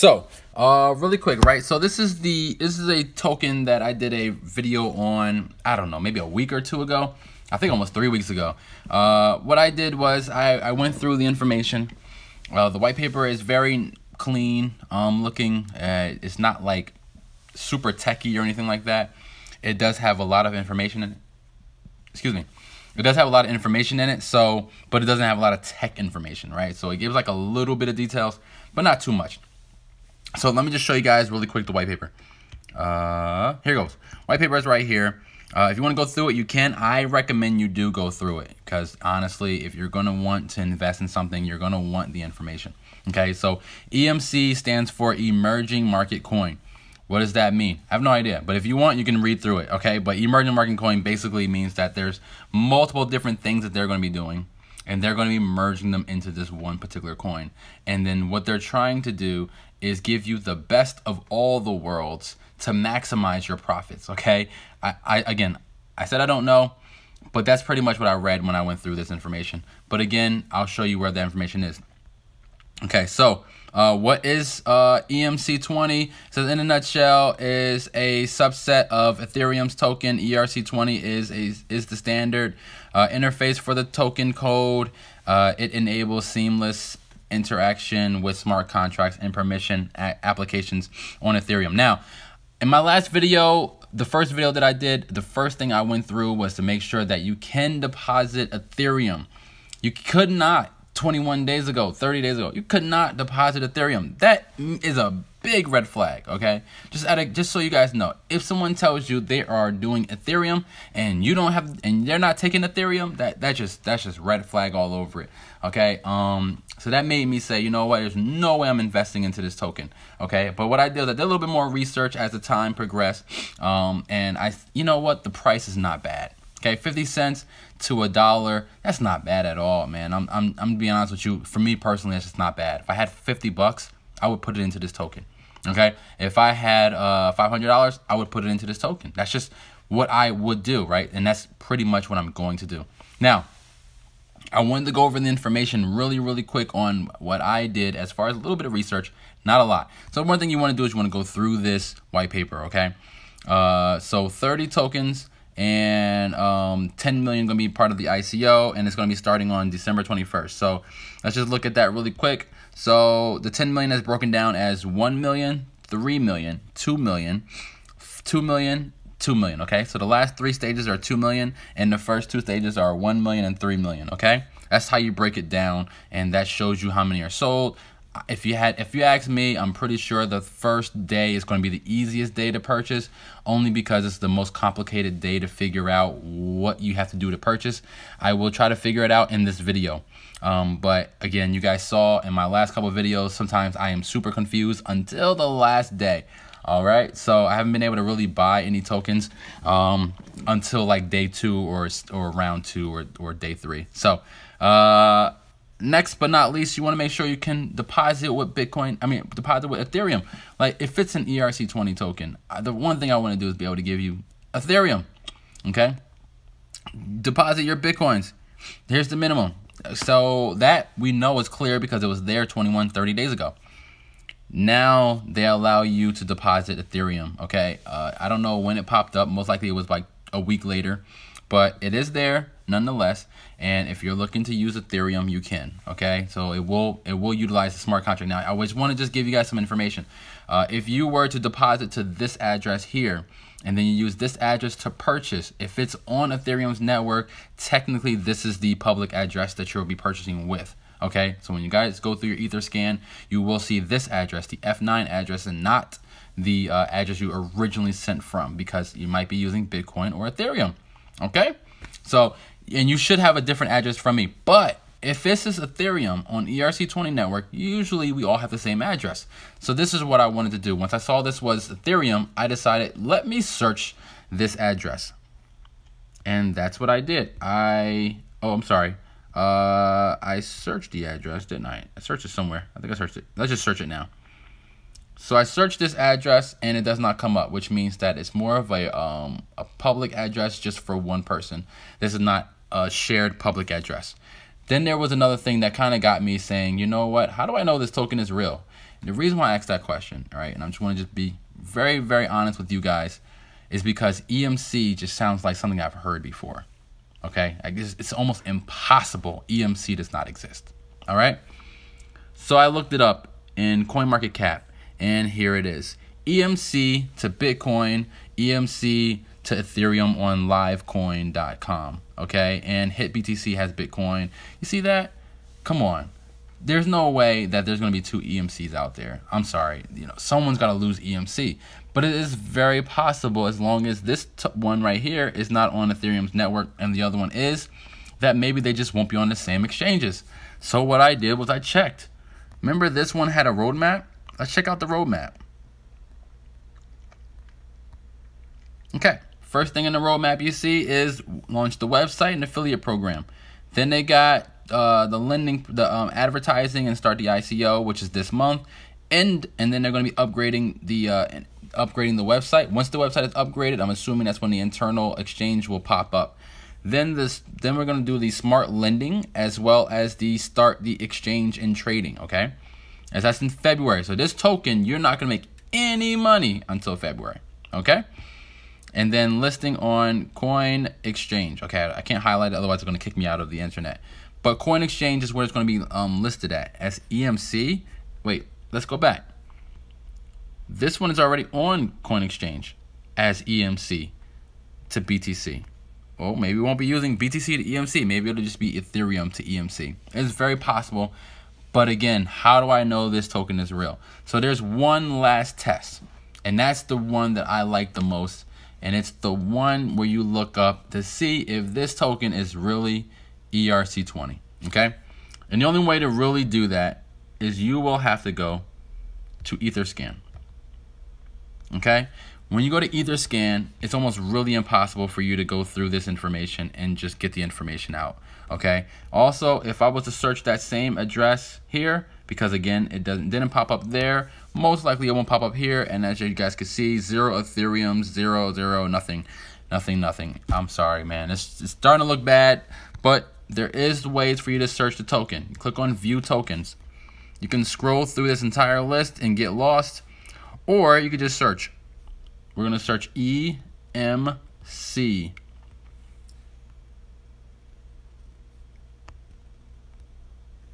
So, really quick, right? So this is a token that I did a video on, I don't know, maybe a week or two ago. I think almost 3 weeks ago. What I did was I went through the information. The white paper is very clean looking. It's not like super techy or anything like that. It does have a lot of information in it. Excuse me. It does have a lot of information in it, but it doesn't have a lot of tech information, right? So it gives like a little bit of details, but not too much. So let me just show you guys really quick the white paper. Here goes. White paper is right here. If you want to go through it, you can. I recommend you do go through it because honestly, if you're going to want to invest in something, you're going to want the information. Okay, so EMC stands for Emerging Market Coin. What does that mean? I have no idea, but if you want, you can read through it, okay? But Emerging Market Coin basically means that there's multiple different things that they're going to be doing, and they're going to be merging them into this one particular coin. And then what they're trying to do is give you the best of all the worlds to maximize your profits, okay? Again, I said I don't know, but that's pretty much what I read when I went through this information. But again, I'll show you where the information is. Okay, so what is EMC20? So in a nutshell, is a subset of Ethereum's token. ERC20 is the standard interface for the token code. It enables seamless interaction with smart contracts and permission applications on Ethereum. Now, in my last video, the first video that I did, the first thing I went through was to make sure that you can deposit Ethereum. You could not 21 days ago, 30 days ago, you could not deposit Ethereum. That is a big red flag, okay? Just so you guys know, if someone tells you they are doing Ethereum and you don't have, and they're not taking Ethereum, that's just red flag all over it, okay? So that made me say, you know what, there's no way I'm investing into this token, okay? But what I did, I did a little bit more research as the time progressed, and you know what, the price is not bad. Okay, 50 cents to $1, that's not bad at all, man. I'm gonna be honest with you. For me personally, that's just not bad. If I had 50 bucks, I would put it into this token. Okay, if I had $500, I would put it into this token. That's just what I would do, right? And that's pretty much what I'm going to do. Now, I wanted to go over the information really quick on what I did as far as a little bit of research, not a lot. So one thing you want to do is you want to go through this white paper, okay? So 30 tokens. And 10 million going to be part of the ICO, and it's going to be starting on December 21st. So let's just look at that really quick. So the 10 million is broken down as 1 million, 3 million, 2 million, 2 million, 2 million. Okay, so the last 3 stages are 2 million, and the first 2 stages are 1 million and 3 million. Okay, that's how you break it down, and that shows you how many are sold. If you ask me, I'm pretty sure the first day is going to be the easiest day to purchase, only because it's the most complicated day to figure out what you have to do to purchase. I will try to figure it out in this video. But again, you guys saw in my last couple of videos, sometimes I am super confused until the last day. All right, so I haven't been able to really buy any tokens until like day 2 or round 2 or day 3. So next but not least, you want to make sure you can deposit with Bitcoin. Deposit with Ethereum. Like if it's an ERC20 token, the one thing I want to do is be able to give you Ethereum. Okay, deposit your Bitcoins. Here's the minimum. So that we know is clear because it was there 30 days ago. Now they allow you to deposit Ethereum. Okay, I don't know when it popped up. Most likely it was like a week later, but it is there nonetheless. And if you're looking to use Ethereum, you can. Okay, so it will utilize the smart contract. Now I always want to just give you guys some information. If you were to deposit to this address here, and then you use this address to purchase, if it's on Ethereum's network, technically this is the public address that you'll be purchasing with. Okay, so when you guys go through your Etherscan, you will see this address, the F9 address, and not the address you originally sent from, because you might be using Bitcoin or Ethereum. Okay, so, and you should have a different address from me, but if this is Ethereum on ERC20 network, usually we all have the same address. So this is what I wanted to do. Once I saw this was Ethereum, I decided, let me search this address. And that's what I did. I'm sorry. I searched the address, didn't I? I searched it somewhere. I think I searched it. Let's just search it now. So I searched this address and it does not come up, which means that it's more of a public address just for one person. This is not a shared public address. Then there was another thing that kind of got me saying, you know what? How do I know this token is real? The reason why I asked that question, all right, and I just want to just be very, very honest with you guys, is because EMC just sounds like something I've heard before. Okay, I guess it's almost impossible EMC does not exist. All right, so I looked it up in CoinMarketCap, and here it is: EMC to Bitcoin, EMC to Ethereum on livecoin.com. Okay, and HitBTC has Bitcoin. You see that? Come on. There's no way that there's going to be two EMCs out there. I'm sorry. You know, someone's got to lose EMC. But it is very possible, as long as this one right here is not on Ethereum's network and the other one is, that maybe they just won't be on the same exchanges. So what I did was I checked. Remember this one had a roadmap? Let's check out the roadmap. Okay. First thing in the roadmap you see is launch the website and affiliate program. Then they got the lending, advertising, and start the ICO, which is this month. And then they're going to be upgrading the website. Once the website is upgraded, I'm assuming that's when the internal exchange will pop up. Then we're going to do the smart lending, as well as start the exchange and trading. Okay, as that's in February. So this token, you're not going to make any money until February. Okay, and then listing on Coin Exchange. Okay, I can't highlight it, otherwise it's going to kick me out of the internet. But Coin Exchange is where it's going to be listed at as EMC. Wait, let's go back. This one is already on Coin Exchange as EMC to BTC. Well, maybe we won't be using BTC to EMC. Maybe it'll just be Ethereum to EMC. It's very possible. But again, how do I know this token is real? So there's one last test, and that's the one that I like the most. And it's the one where you look up to see if this token is really ERC20. Okay? And the only way to really do that is you will have to go to Etherscan. Okay? When you go to Etherscan, it's almost really impossible for you to go through this information and just get the information out. Okay? Also, if I was to search that same address here, because again, it didn't pop up there, most likely it won't pop up here. And as you guys can see, 0 Ethereum, 0, 0, nothing. I'm sorry, man. It's starting to look bad, but there is ways for you to search the token. You click on View Tokens. You can scroll through this entire list and get lost, or you could just search. We're going to search EMC.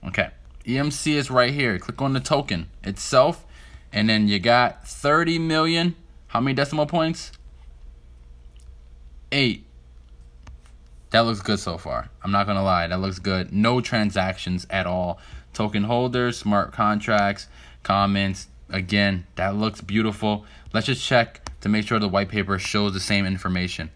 Okay, EMC is right here. Click on the token itself, and then you got 30 million. How many decimal points? 8. That looks good so far. I'm not going to lie. That looks good. No transactions at all. Token holders, smart contracts, comments. Again, that looks beautiful. Let's just check to make sure the white paper shows the same information.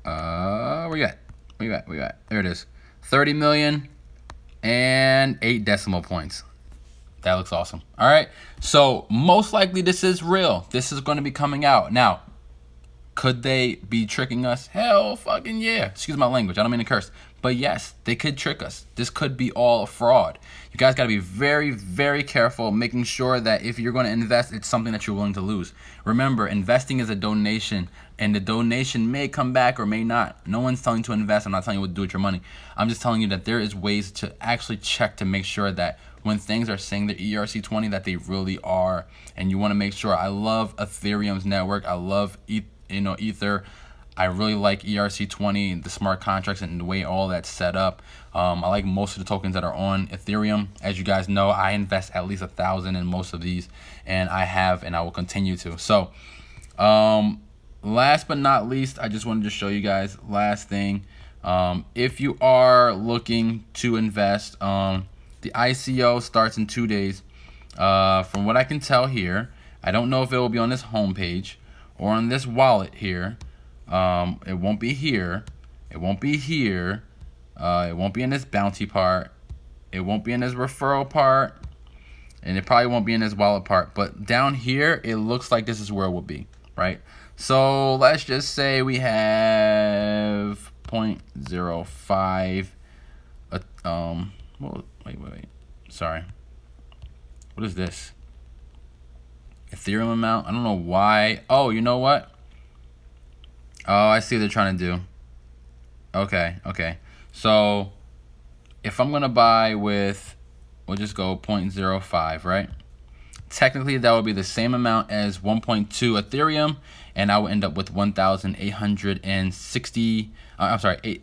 Where you at? There it is. 30 million and 8 decimal points. That looks awesome. All right. So most likely this is real. This is going to be coming out. Now, could they be tricking us? Hell fucking yeah. Excuse my language. I don't mean to curse. But yes, they could trick us. This could be all a fraud. You guys got to be very, very careful, making sure that if you're going to invest, it's something that you're willing to lose. Remember, investing is a donation, and the donation may come back or may not. No one's telling you to invest. I'm not telling you what to do with your money. I'm just telling you that there is ways to actually check to make sure that when things are saying they're ERC20, that they really are. And you want to make sure. I love Ethereum's network. I love Ether. I really like ERC20, the smart contracts, and the way all that's set up. I like most of the tokens that are on Ethereum. As you guys know, I invest at least 1,000 in most of these, and I have, and I will continue to. So, last but not least, I just wanted to show you guys, last thing, if you are looking to invest, the ICO starts in 2 days. From what I can tell here, I don't know if it will be on this homepage or on this wallet here. It won't be here. It won't be here. It won't be in this bounty part. It won't be in this referral part. And it probably won't be in this wallet part. But down here, it looks like this is where it will be, right? So let's just say we have 0.05. Wait. Sorry. What is this? Ethereum amount? I don't know why. Oh, you know what? Oh, I see what they're trying to do. Okay. So if I'm gonna buy with, we'll just go 0.05, right? Technically, that would be the same amount as 1.2 Ethereum, and I would end up with 1,860. I'm sorry,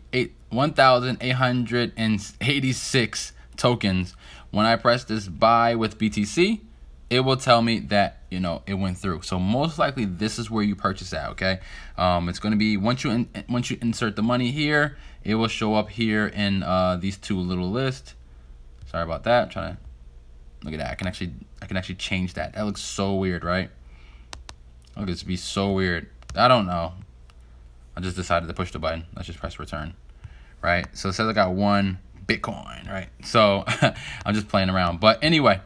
1,886 tokens. When I press this buy with BTC, it will tell me that, you know, it went through. So most likely, this is where you purchase at. Okay, it's going to be once you insert the money here, it will show up here in these two little lists. Sorry about that. I'm trying to look at that. I can actually change that. That looks so weird, right? Look, this be so weird. I don't know. I just decided to push the button. Let's just press return, right? So it says I got 1 Bitcoin, right? So I'm just playing around. But anyway,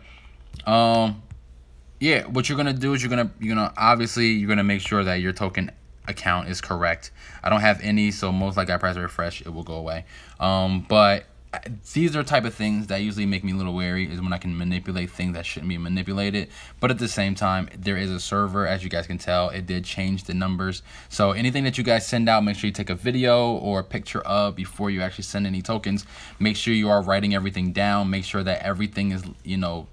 yeah, what you're gonna do is you're gonna obviously make sure that your token account is correct. I don't have any, so most likely I press refresh, it will go away. But these are type of things that usually make me a little wary, is when I can manipulate things that shouldn't be manipulated. But at the same time, there is a server, as you guys can tell, it did change the numbers. So anything that you guys send out, make sure you take a video or a picture of before you actually send any tokens. Make sure you are writing everything down. Make sure that everything is, you know,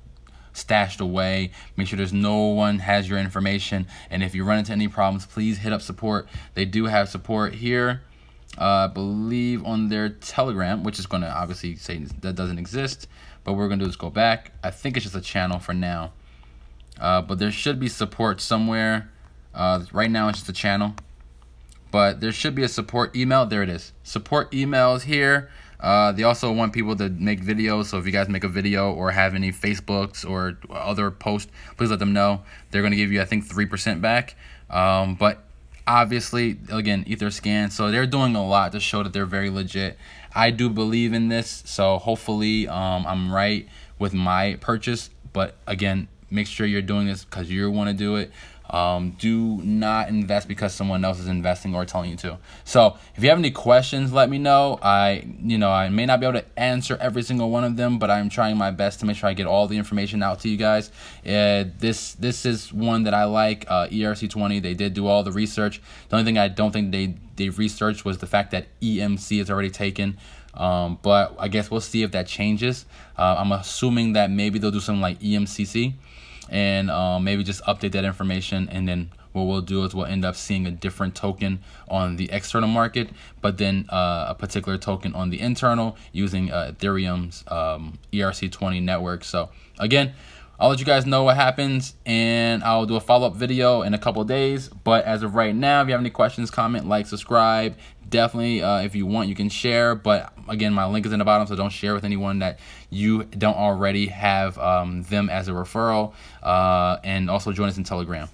stashed away. Make sure there's no one has your information. And if you run into any problems, please hit up support. They do have support here, I believe, on their Telegram, which is going to obviously say that doesn't exist. But what we're going to do is go back. I think it's just a channel for now. But there should be support somewhere. Right now it's just a channel. But there should be a support email. There it is. Support emails here. They also want people to make videos. So if you guys make a video or have any Facebooks or other posts, please let them know. They're going to give you, I think, 3% back. But obviously, again, Etherscan. So they're doing a lot to show that they're very legit. I do believe in this. So hopefully I'm right with my purchase. But again, make sure you're doing this because you want to do it. Do not invest because someone else is investing or telling you to. So if you have any questions, let me know. I may not be able to answer every single one of them, but I'm trying my best to make sure I get all the information out to you guys. This is one that I like, ERC20. They did do all the research. The only thing I don't think they researched was the fact that EMC is already taken. But I guess we'll see if that changes. I'm assuming that maybe they'll do something like EMCC. And maybe just update that information, and then what we'll do is we'll end up seeing a different token on the external market, but then a particular token on the internal using Ethereum's ERC20 network. So again, I'll let you guys know what happens, and I'll do a follow-up video in a couple of days. But as of right now, if you have any questions, comment, like, subscribe. Definitely, if you want, you can share. But again, my link is in the bottom, so don't share with anyone that you don't already have them as a referral. And also join us in Telegram.